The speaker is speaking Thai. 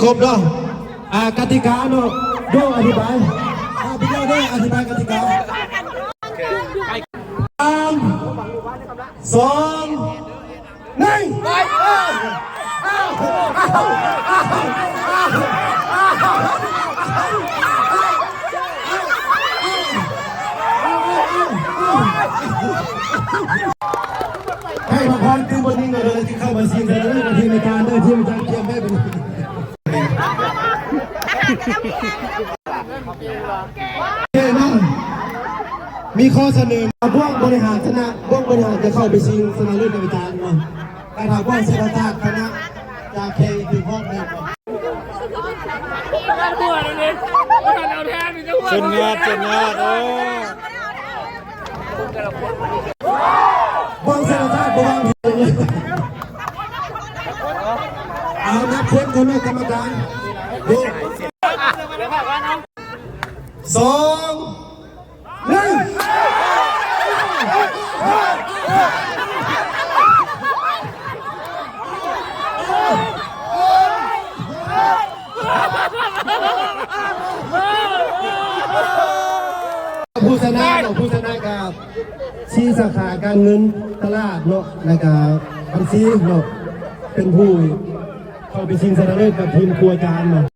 ครบเนาะกติกาเนาะโยอธิบายพี่เจ้าได้อธิบายกติกา3 2 1ให้มาพรคือบนนี้เลยที่เข้ามาซีนเลยกับทีมในการด้วยที่มันจะเกี่ยวไม่เป็นมีข้อเสนอพวกบริหารคณะพวกบริหารจะเข้าไปชิงสนามเล่นในวิจารณ์ว่าการทำว่าเสนาคณะจากเคถึงห้องเนี่ยจนยอดโอ้บางเสนาบางเอานับเช็คคนในกรรมการดู2 1ผู้ชนะกับชี้สาขาการเงินตลาดเนาะและกับบัญชีเนาะเป็นผู้เข้าไปชิงชนะเลิศกับทีมครัวจานเนาะ